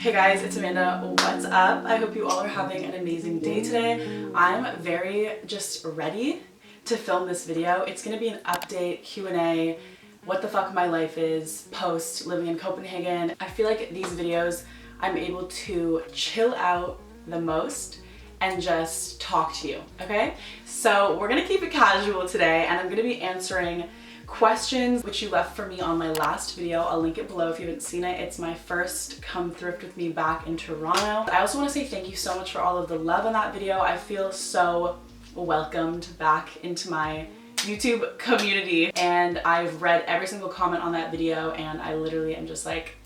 Hey guys, it's Amanda. What's up? I hope you all are having an amazing day today. I'm very just ready to film this video. It's gonna be an update, Q&A, what the fuck my life is post living in Copenhagen. I feel like these videos I'm able to chill out the most and just talk to you, okay? So we're gonna keep it casual today and I'm gonna be answering questions which you left for me on my last video. I'll link it below if you haven't seen it. It's my first come thrift with me back in Toronto. I also want to say thank you so much for all of the love on that video. I feel so welcomed back into my YouTube community and I've read every single comment on that video and I literally am just like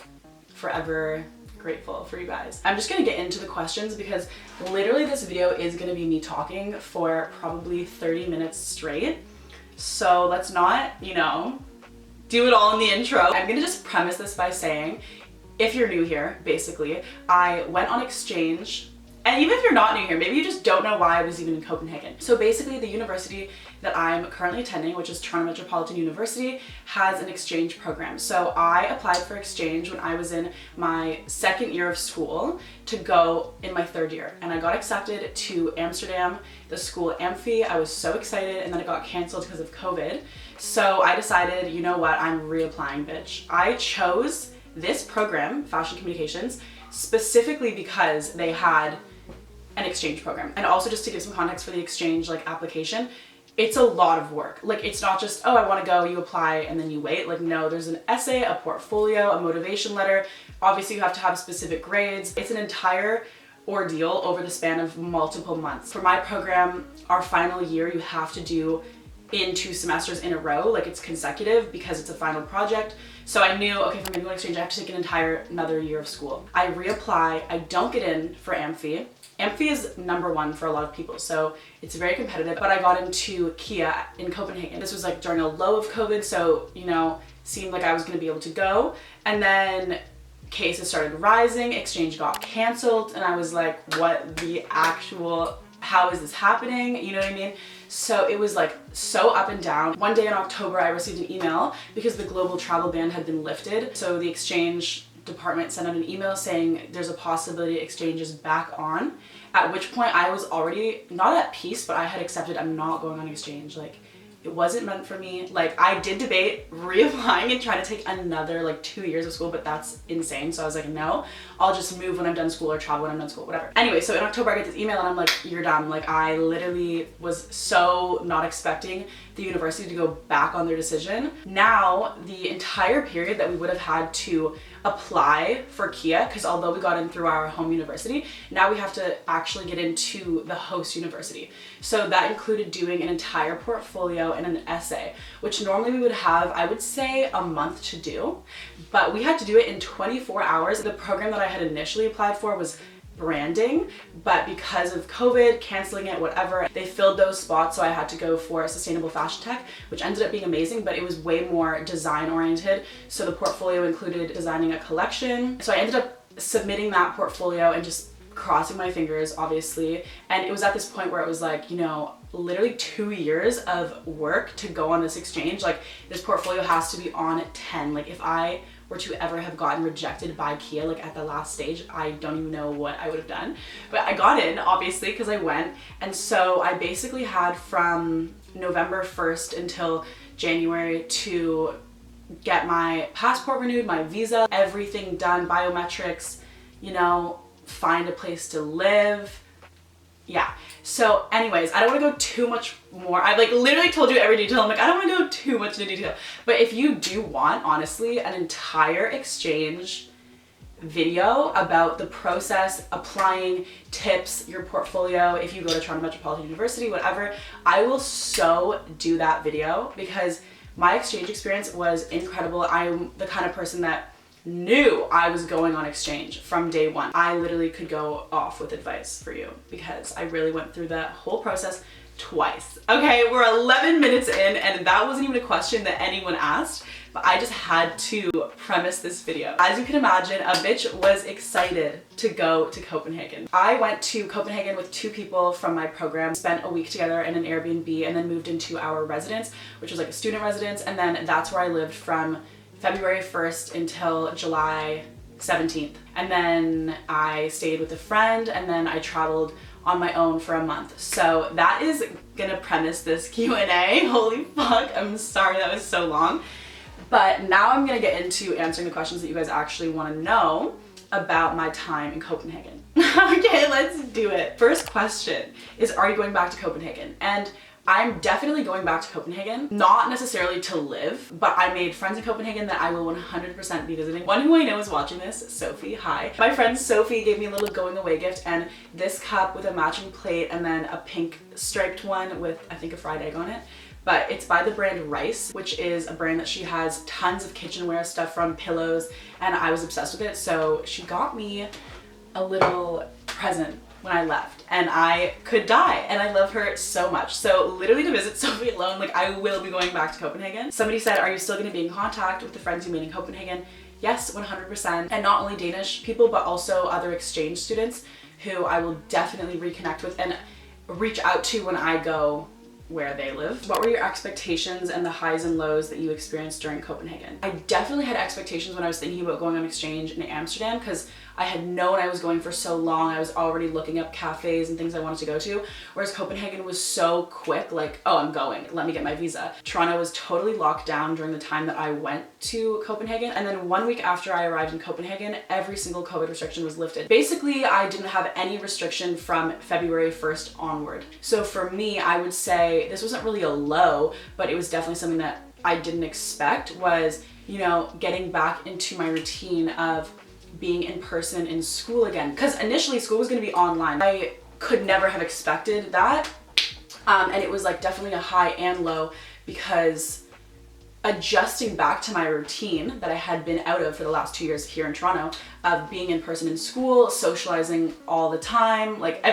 forever grateful for you guys. I'm just gonna get into the questions because literally this video is gonna be me talking for probably 30 minutes straight. So let's not, do it all in the intro. I'm gonna just premise this by saying, if you're new here, basically, I went on exchange. And even if you're not new here, maybe you just don't know why I was even in Copenhagen. So basically the university that I'm currently attending, which is Toronto Metropolitan University, has an exchange program. So I applied for exchange when I was in my second year of school to go in my third year. And I got accepted to Amsterdam, the school Amphi. I was so excited and then it got canceled because of COVID. So I decided, you know what, I'm reapplying, bitch. I chose this program, Fashion Communications, specifically because they had an exchange program. And also just to give some context for the exchange application, it's a lot of work. It's not just, oh, I want to go, you apply and then you wait. No, there's an essay, a portfolio, a motivation letter. Obviously you have to have specific grades. It's an entire ordeal over the span of multiple months. For my program, our final year, you have to do in 2 semesters in a row, it's consecutive because it's a final project. So I knew, okay, if I'm gonna go on exchange, I have to take another year of school. I reapply, I don't get in for Amphi. Amphi is #1 for a lot of people, so it's very competitive, but I got into Kia in Copenhagen. This was during a low of COVID, so, seemed like I was gonna be able to go. And then cases started rising, exchange got canceled, and I was like, what the actual, how is this happening? You know what I mean? So it was so up and down. One day in October, I received an email because the global travel ban had been lifted. So the exchange department sent out an email saying there's a possibility exchange is back on, at which point I was already not at peace, but I had accepted I'm not going on exchange. It wasn't meant for me. I did debate reapplying and trying to take another 2 years of school, but that's insane. So I was like, no, I'll just move when I'm done school or travel when I'm done school, whatever. Anyway, so in October I get this email and I'm like, you're done. I literally was so not expecting the university to go back on their decision. Now, the entire period that we would have had to apply for Kia, because although we got in through our home university, now we have to actually get into the host university. So that included doing an entire portfolio and an essay, which normally we would have, I would say, a month to do, but we had to do it in 24 hours. The program that I had initially applied for was branding, but because of COVID, canceling it, whatever, they filled those spots, so I had to go for sustainable fashion tech, which ended up being amazing, but it was way more design oriented. So the portfolio included designing a collection. So I ended up submitting that portfolio and just crossing my fingers, obviously. And it was at this point where it was literally 2 years of work to go on this exchange. This portfolio has to be on 10. If I were to ever have gotten rejected by Kia at the last stage, I don't even know what I would have done. But I got in, obviously, because I went. And so I basically had from November 1st until January to get my passport renewed, my visa, everything done, biometrics, find a place to live. Yeah. So anyways, I don't want to go too much more. I've literally told you every detail. I'm I don't want to go too much into detail. But if you do want, honestly, an entire exchange video about the process, applying, tips, your portfolio, if you go to Toronto Metropolitan University, whatever, I will so do that video because my exchange experience was incredible. I'm the kind of person that knew I was going on exchange from day one. I literally could go off with advice for you because I really went through that whole process twice. Okay, we're 11 minutes in and that wasn't even a question that anyone asked, but I just had to premise this video. As you can imagine, a bitch was excited to go to Copenhagen. I went to Copenhagen with 2 people from my program, spent a week together in an Airbnb and then moved into our residence, which was a student residence, and then that's where I lived from February 1st until July 17th. And then I stayed with a friend, and then I traveled on my own for a month. So that is gonna premise this Q&A. Holy fuck, I'm sorry that was so long. But now I'm gonna get into answering the questions that you guys actually wanna know about my time in Copenhagen. Okay, let's do it. First question is, are you going back to Copenhagen? And I'm definitely going back to Copenhagen, not necessarily to live, but I made friends in Copenhagen that I will 100% be visiting. One who I know is watching this, Sophie, hi. My friend Sophie gave me a little going away gift, and this cup with a matching plate and then a pink striped one with, I think, a fried egg on it. But it's by the brand Rice, which is a brand that she has tons of kitchenware stuff from, pillows, and I was obsessed with it. So she got me a little present when I left, and I could die, and I love her so much. So literally to visit Sophie alone, like, I will be going back to Copenhagen. Somebody said, are you still gonna be in contact with the friends you made in Copenhagen? Yes, 100%. And not only Danish people, but also other exchange students who I will definitely reconnect with and reach out to when I go where they live. What were your expectations and the highs and lows that you experienced during Copenhagen? I definitely had expectations when I was thinking about going on exchange in Amsterdam, because I had known I was going for so long. I was already looking up cafes and things I wanted to go to, whereas Copenhagen was so quick, like, oh, I'm going, let me get my visa. Toronto was totally locked down during the time that I went to Copenhagen, and then 1 week after I arrived in Copenhagen, every single COVID restriction was lifted. Basically, I didn't have any restriction from February 1st onward. So for me, I would say this wasn't really a low, but it was definitely something that I didn't expect, was, you know, getting back into my routine of being in person in school again. Because initially school was going to be online. I could never have expected that. And it was like definitely a high and low, because adjusting back to my routine that I had been out of for the last 2 years here in Toronto, of being in person in school, socializing all the time, like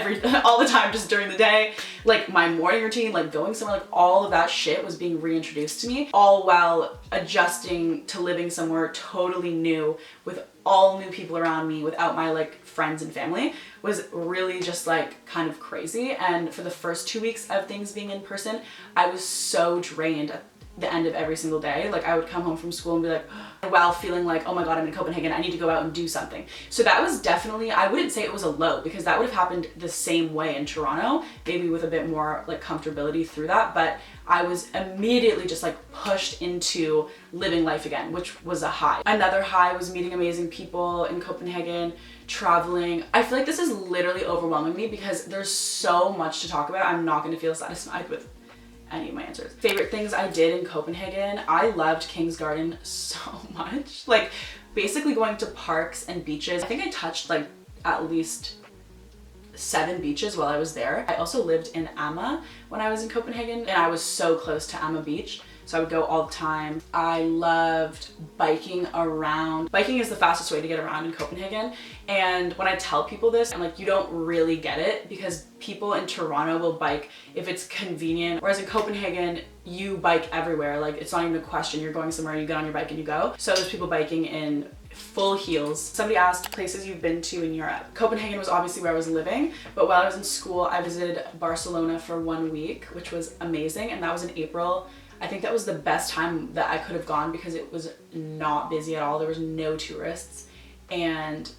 all the time, just during the day, like my morning routine, like going somewhere, like all of that shit was being reintroduced to me, all while adjusting to living somewhere totally new with all new people around me, without my like friends and family, was really just like kind of crazy. And for the first 2 weeks of things being in person, I was so drained at the end of every single day. Like, I would come home from school and be like, while feeling like, oh my god, I'm in Copenhagen, I need to go out and do something. So that was definitely, I wouldn't say it was a low, because that would have happened the same way in Toronto, maybe with a bit more like comfortability through that, but I was immediately just like pushed into living life again, which was a high. Another high was meeting amazing people in Copenhagen, traveling. I feel like this is literally overwhelming me because there's so much to talk about. I'm not going to feel satisfied with any of my answers. Favorite things I did in Copenhagen. I loved King's Garden so much. Like, basically going to parks and beaches. I think I touched like at least 7 beaches while I was there. I also lived in Amma when I was in Copenhagen, and I was so close to Amma Beach, so I would go all the time. I loved biking around. Biking is the fastest way to get around in Copenhagen, and when I tell people this, I'm like, you don't really get it, because people in Toronto will bike if it's convenient, whereas in Copenhagen, you bike everywhere. Like, it's not even a question. You're going somewhere, you get on your bike and you go. So there's people biking in full heels. Somebody asked places you've been to in Europe. Copenhagen was obviously where I was living, but while I was in school, I visited Barcelona for 1 week, which was amazing, and that was in April. I think that was the best time that I could have gone, because it was not busy at all. There was no tourists, and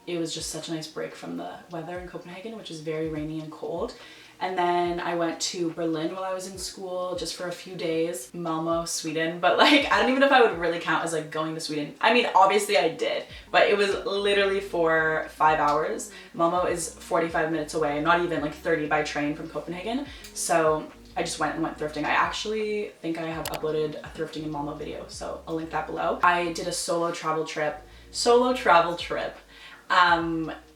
it was just such a nice break from the weather in Copenhagen, which is very rainy and cold. And then I went to Berlin while I was in school just for a few days. Malmö, Sweden. But like, I don't even know if I would really count as like going to Sweden. I mean, obviously I did, but it was literally for 5 hours. Malmö is 45 minutes away, not even, like 30 by train from Copenhagen. So I just went thrifting. I actually think I have uploaded a thrifting in Malmö video, so I'll link that below. I did a solo travel trip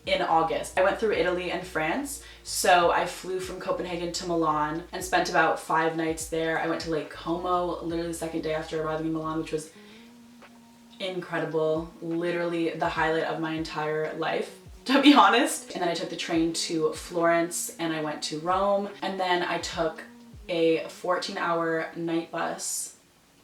in August. I went through Italy and France. So I flew from Copenhagen to Milan and spent about 5 nights there. I went to Lake Como literally the second day after arriving in Milan, which was incredible. Literally the highlight of my entire life, to be honest. And then I took the train to Florence, and I went to Rome, and then I took a 14-hour night bus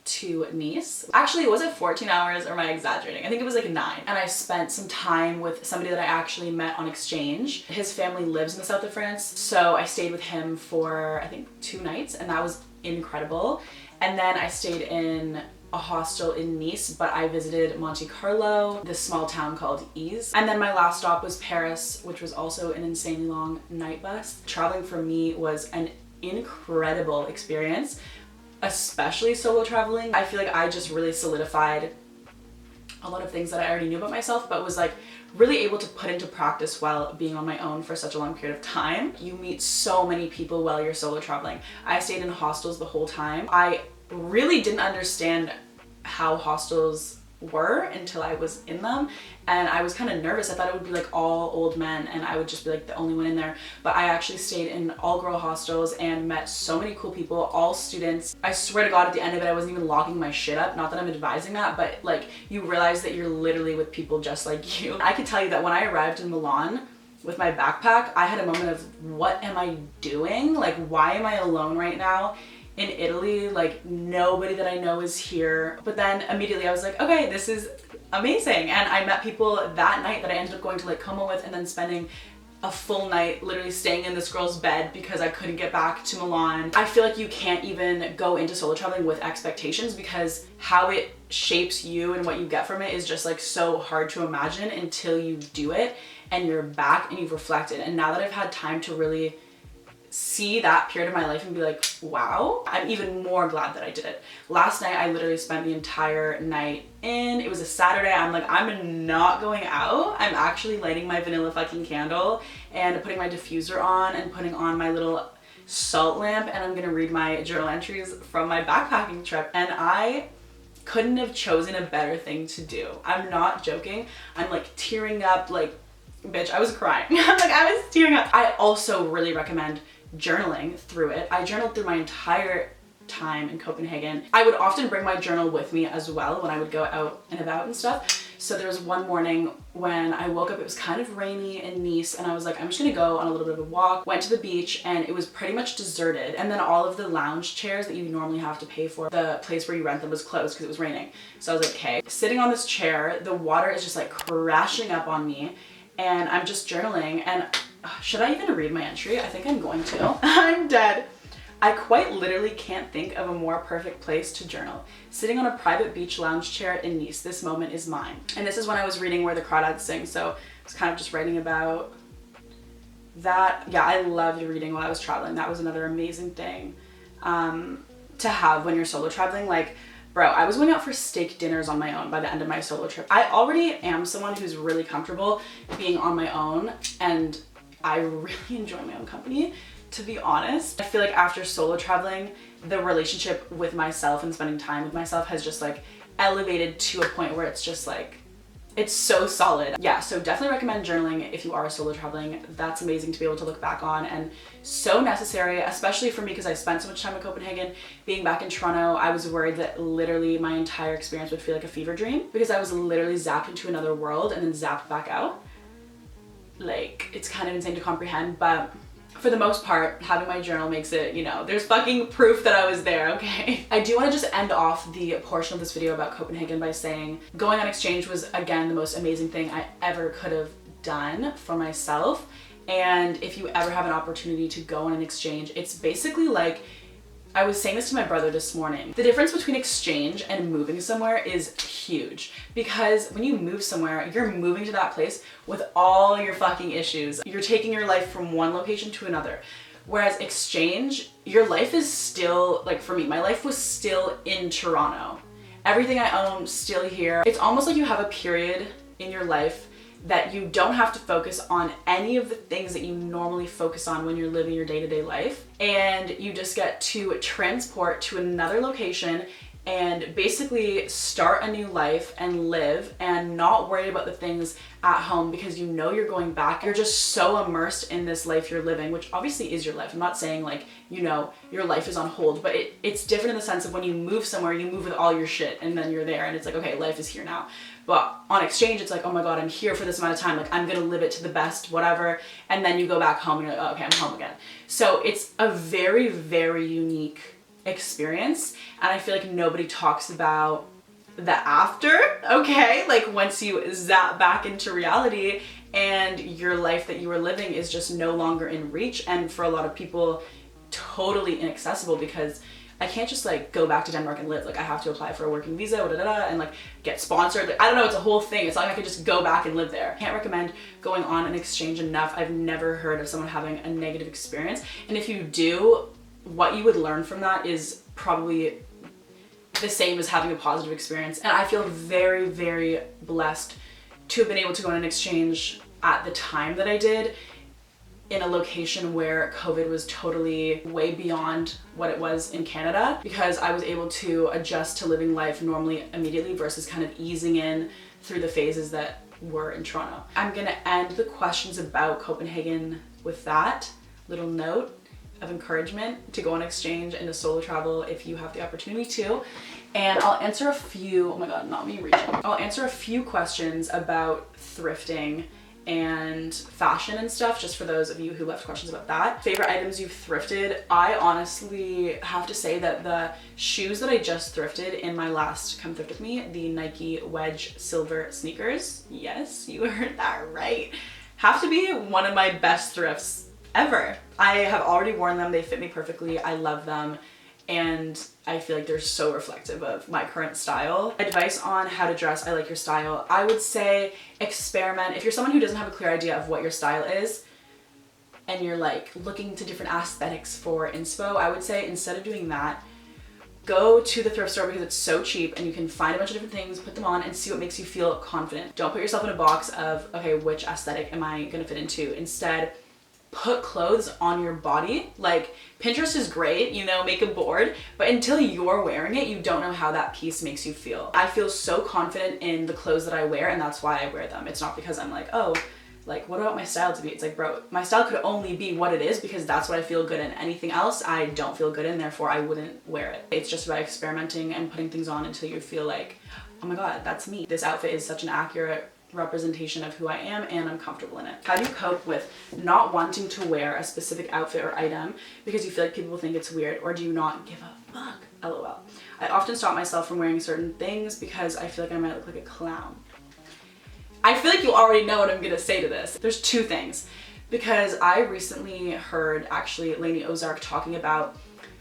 to Nice. Actually, was it 14 hours, or am I exaggerating? I think it was like 9. And I spent some time with somebody that I actually met on exchange. His family lives in the south of France, so I stayed with him for, I think, 2 nights, and that was incredible. And then I stayed in a hostel in Nice, but I visited Monte Carlo, this small town called Ise. And then my last stop was Paris, which was also an insanely long night bus. Traveling for me was an incredible experience, especially solo traveling. I feel like I just really solidified a lot of things that I already knew about myself, but was like really able to put into practice while being on my own for such a long period of time. You meet so many people while you're solo traveling. I stayed in hostels the whole time. I really didn't understand how hostels were until I was in them, and I was kind of nervous. I thought it would be like all old men and I would just be like the only one in there, but I actually stayed in all girl hostels and met so many cool people, all students. I swear to God, at the end of it, I wasn't even locking my shit up. Not that I'm advising that, but like you realize that you're literally with people just like you. I can tell you that when I arrived in Milan with my backpack, I had a moment of, what am I doing? Like, why am I alone right now in Italy? Like, nobody that I know is here. But then immediately I was like, okay, this is amazing. And I met people that night that I ended up going to like Como with, and then spending a full night literally staying in this girl's bed because I couldn't get back to Milan. I feel like you can't even go into solo traveling with expectations, because how it shapes you and what you get from it is just like so hard to imagine until you do it and you're back and you've reflected. And now that I've had time to really see that period of my life and be like, wow, I'm even more glad that I did it. Last night, I literally spent the entire night in. It was a Saturday. I'm like, I'm not going out. I'm actually lighting my vanilla fucking candle and putting my diffuser on and putting on my little salt lamp, and I'm gonna read my journal entries from my backpacking trip. And I couldn't have chosen a better thing to do. I'm not joking. I'm like tearing up, like, bitch, I was crying. I was tearing up. I also really recommend journaling through it. I journaled through my entire time in Copenhagen. I would often bring my journal with me as well when I would go out and about and stuff. So there was one morning when I woke up, it was kind of rainy in Nice, and I was like, I'm just gonna go on a little bit of a walk. Went to the beach and it was pretty much deserted. And then all of the lounge chairs that you normally have to pay for, the place where you rent them, was closed because it was raining. So I was like, okay. Sitting on this chair, the water is just like crashing up on me, and I'm just journaling. And should I even read my entry? I think I'm going to. I'm dead. I quite literally can't think of a more perfect place to journal. Sitting on a private beach lounge chair in Nice, this moment is mine. And this is when I was reading Where the Crawdads Sing, so I was kind of just writing about that. Yeah, I loved reading while I was traveling. That was another amazing thing to have when you're solo traveling. Like, bro, I was going out for steak dinners on my own by the end of my solo trip. I already am someone who's really comfortable being on my own, and I really enjoy my own company, to be honest. I feel like after solo traveling, the relationship with myself and spending time with myself has just like elevated to a point where it's just like, it's so solid. Yeah, so definitely recommend journaling if you are solo traveling. That's amazing to be able to look back on, and so necessary, especially for me because I spent so much time in Copenhagen. Being back in Toronto, I was worried that literally my entire experience would feel like a fever dream, because I was literally zapped into another world and then zapped back out. Like, it's kind of insane to comprehend, but for the most part, having my journal makes it, you know, there's fucking proof that I was there, okay? I do want to just end off the portion of this video about Copenhagen by saying going on exchange was, again, the most amazing thing I ever could have done for myself. And if you ever have an opportunity to go on an exchange, it's basically like, I was saying this to my brother this morning. The difference between exchange and moving somewhere is huge, because when you move somewhere, you're moving to that place with all your fucking issues. You're taking your life from one location to another. Whereas exchange, your life is still, like for me, my life was still in Toronto. Everything I own still here. It's almost like you have a period in your life that you don't have to focus on any of the things that you normally focus on when you're living your day-to-day life. And you just get to transport to another location and basically start a new life and live and not worry about the things at home, because you know you're going back. You're just so immersed in this life you're living, which obviously is your life. I'm not saying like, you know, your life is on hold, but it's different in the sense of when you move somewhere, you move with all your shit and then you're there and it's like, okay, life is here now. But on exchange, it's like, oh my God, I'm here for this amount of time. Like, I'm gonna live it to the best, whatever. And then you go back home and you're like, oh, okay, I'm home again. So it's a very, very unique experience. And I feel like nobody talks about the after, okay? Like once you zap back into reality and your life that you were living is just no longer in reach, and for a lot of people, totally inaccessible, because I can't just like go back to Denmark and live. Like I have to apply for a working visa, and like get sponsored. Like, I don't know, it's a whole thing. It's not like I could just go back and live there. I can't recommend going on an exchange enough. I've never heard of someone having a negative experience. And if you do, what you would learn from that is probably the same as having a positive experience. And I feel very, very blessed to have been able to go on an exchange at the time that I did, in a location where COVID was totally way beyond what it was in Canada, because I was able to adjust to living life normally immediately versus kind of easing in through the phases that were in Toronto. I'm gonna end the questions about Copenhagen with that little note of encouragement to go on exchange and to solo travel if you have the opportunity to. And I'll answer a few, oh my God, not me reaching. I'll answer a few questions about thrifting and fashion and stuff, just for those of you who left questions about that. Favorite items you've thrifted? I honestly have to say that the shoes that I just thrifted in my last Come Thrift With Me, the Nike Wedge Silver sneakers, yes, you heard that right, have to be one of my best thrifts ever. I have already worn them, they fit me perfectly, I love them, and I feel like they're so reflective of my current style. Advice on how to dress, I like your style. I would say experiment. If you're someone who doesn't have a clear idea of what your style is and you're like looking to different aesthetics for inspo, I would say instead of doing that, go to the thrift store because it's so cheap and you can find a bunch of different things, put them on and see what makes you feel confident. Don't put yourself in a box of, okay, which aesthetic am I gonna fit into? Instead, put clothes on your body. Like Pinterest is great, you know, make a board, but until you're wearing it, you don't know how that piece makes you feel. I feel so confident in the clothes that I wear, and that's why I wear them. It's not because I'm like, oh, like what about my style to be? It's like, bro, my style could only be what it is because that's what I feel good in. Anything else I don't feel good in, therefore I wouldn't wear it. It's just about experimenting and putting things on until you feel like, oh my God, that's me. This outfit is such an accurate representation of who I am and I'm comfortable in it. How do you cope with not wanting to wear a specific outfit or item because you feel like people think it's weird, or do you not give a fuck? LOL. I often stop myself from wearing certain things because I feel like I might look like a clown. I feel like you already know what I'm gonna say to this. There's two things, because I recently heard actually Lainey Ozark talking about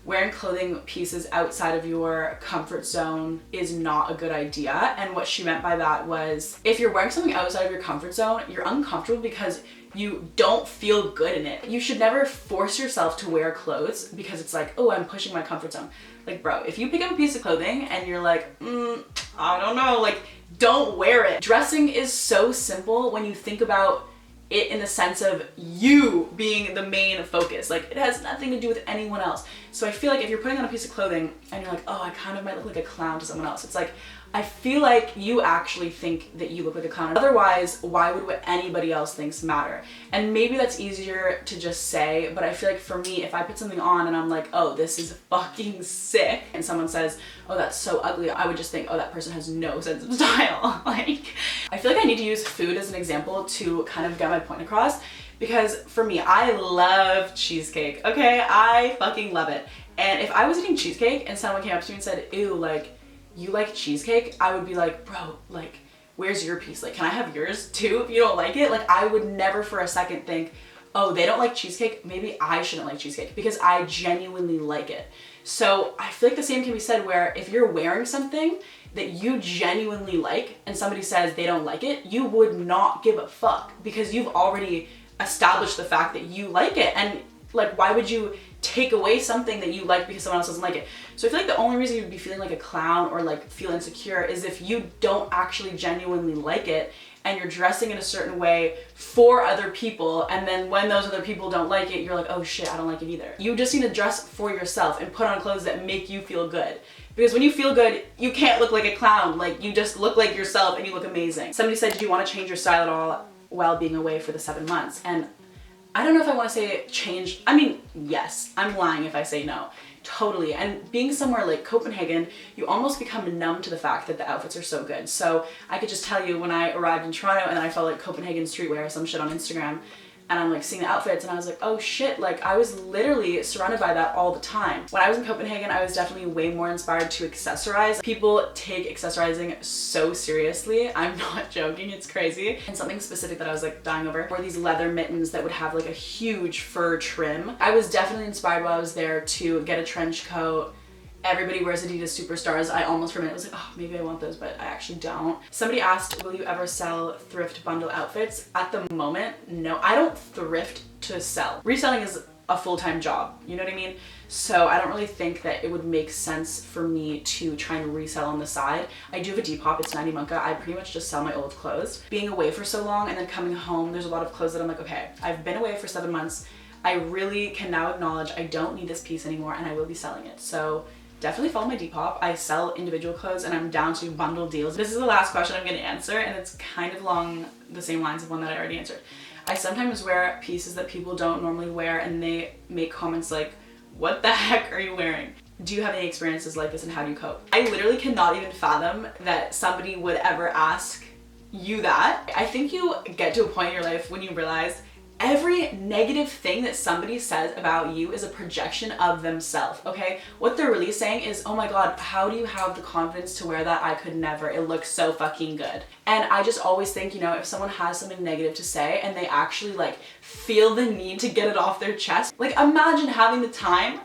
wearing clothing pieces outside of your comfort zone is not a good idea. And what she meant by that was, if you're wearing something outside of your comfort zone, you're uncomfortable because you don't feel good in it. You should never force yourself to wear clothes because it's like, oh, I'm pushing my comfort zone. Like, bro, if you pick up a piece of clothing and you're like, I don't know, like, don't wear it. Dressing is so simple when you think about it in the sense of you being the main focus. Like, it has nothing to do with anyone else. So I feel like if you're putting on a piece of clothing and you're like, oh, I kind of might look like a clown to someone else, it's like, I feel like you actually think that you look like a clown. Otherwise, why would what anybody else thinks matter? And maybe that's easier to just say, but I feel like for me, if I put something on and I'm like, oh, this is fucking sick, and someone says, oh, that's so ugly, I would just think, oh, that person has no sense of style. Like, I feel like I need to use food as an example to kind of get my point across, because for me, I love cheesecake, okay? I fucking love it. And if I was eating cheesecake and someone came up to me and said, ew, like, you like cheesecake? I would be like, bro, like, where's your piece? Like, can I have yours too if you don't like it? Like, I would never for a second think, oh, they don't like cheesecake, maybe I shouldn't like cheesecake, because I genuinely like it. So I feel like the same can be said where if you're wearing something that you genuinely like and somebody says they don't like it, you would not give a fuck because you've already established the fact that you like it. And like, why would you take away something that you like because someone else doesn't like it? So I feel like the only reason you'd be feeling like a clown or like feel insecure is if you don't actually genuinely like it and you're dressing in a certain way for other people, and then when those other people don't like it, you're like, oh shit, I don't like it either. You just need to dress for yourself and put on clothes that make you feel good. Because when you feel good, you can't look like a clown. Like, you just look like yourself and you look amazing. Somebody said, do you want to change your style at all while being away for the 7 months? And I don't know if I want to say change. I mean, yes, I'm lying if I say no. Totally. And being somewhere like Copenhagen, you almost become numb to the fact that the outfits are so good. So I could just tell you, when I arrived in Toronto and I felt like Copenhagen streetwear or some shit on Instagram, and I'm like seeing the outfits and I was like, oh shit, like I was literally surrounded by that all the time. When I was in Copenhagen, I was definitely way more inspired to accessorize. People take accessorizing so seriously. I'm not joking, it's crazy. And something specific that I was like dying over were these leather mittens that would have like a huge fur trim. I was definitely inspired while I was there to get a trench coat Everybody wears Adidas Superstars. I almost for a minute was like, oh, maybe I want those, but I actually don't. Somebody asked, will you ever sell thrift bundle outfits? At the moment, no. I don't thrift to sell. Reselling is a full-time job, you know what I mean? So I don't really think that it would make sense for me to try and resell on the side. I do have a Depop, it's 90 Monka. I pretty much just sell my old clothes. Being away for so long and then coming home, there's a lot of clothes that I'm like, okay, I've been away for 7 months. I really can now acknowledge I don't need this piece anymore and I will be selling it. So definitely follow my Depop. I sell individual clothes and I'm down to bundle deals. This is the last question I'm gonna answer and it's kind of along the same lines of one that I already answered. I sometimes wear pieces that people don't normally wear and they make comments like, what the heck are you wearing? Do you have any experiences like this and how do you cope? I literally cannot even fathom that somebody would ever ask you that. I think you get to a point in your life when you realize every negative thing that somebody says about you is a projection of themselves, okay? What they're really saying is, oh my God, how do you have the confidence to wear that? I could never. It looks so fucking good. And I just always think, you know, if someone has something negative to say and they actually like feel the need to get it off their chest, like imagine having the time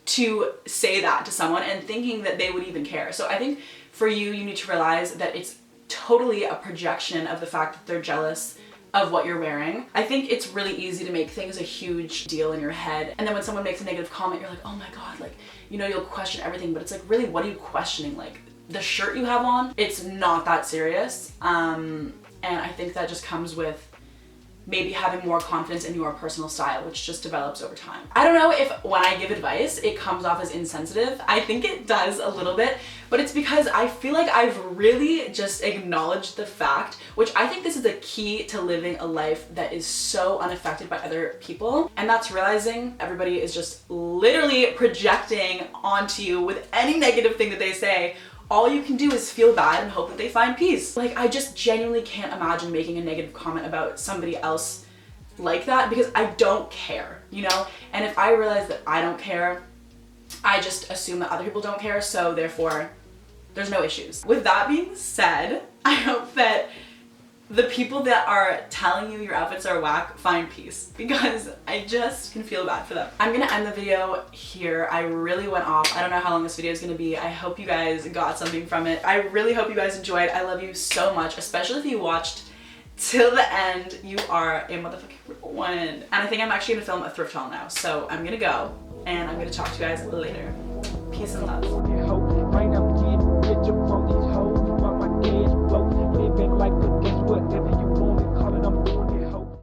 to say that to someone and thinking that they would even care. So I think for you, you need to realize that it's totally a projection of the fact that they're jealous of what you're wearing. I think it's really easy to make things a huge deal in your head. And then when someone makes a negative comment, you're like, oh my God, like, you know, you'll question everything, but it's like, really, what are you questioning? Like the shirt you have on, it's not that serious. And I think that just comes with maybe having more confidence in your personal style, which just develops over time. I don't know if when I give advice, it comes off as insensitive. I think it does a little bit, but it's because I feel like I've really just acknowledged the fact, which I think this is the key to living a life that is so unaffected by other people. And that's realizing everybody is just literally projecting onto you with any negative thing that they say. All you can do is feel bad and hope that they find peace. Like, I just genuinely can't imagine making a negative comment about somebody else like that because I don't care, you know? And if I realize that I don't care, I just assume that other people don't care, so therefore there's no issues. With that being said, I hope that the people that are telling you your outfits are whack find peace because I just can feel bad for them. I'm gonna end the video here. I really went off. I don't know how long this video is gonna be. I hope you guys got something from it. I really hope you guys enjoyed. I love you so much, especially if you watched till the end. You are a motherfucking one. And I think I'm actually gonna film a thrift haul now. So I'm gonna go and I'm gonna talk to you guys later. Peace and love.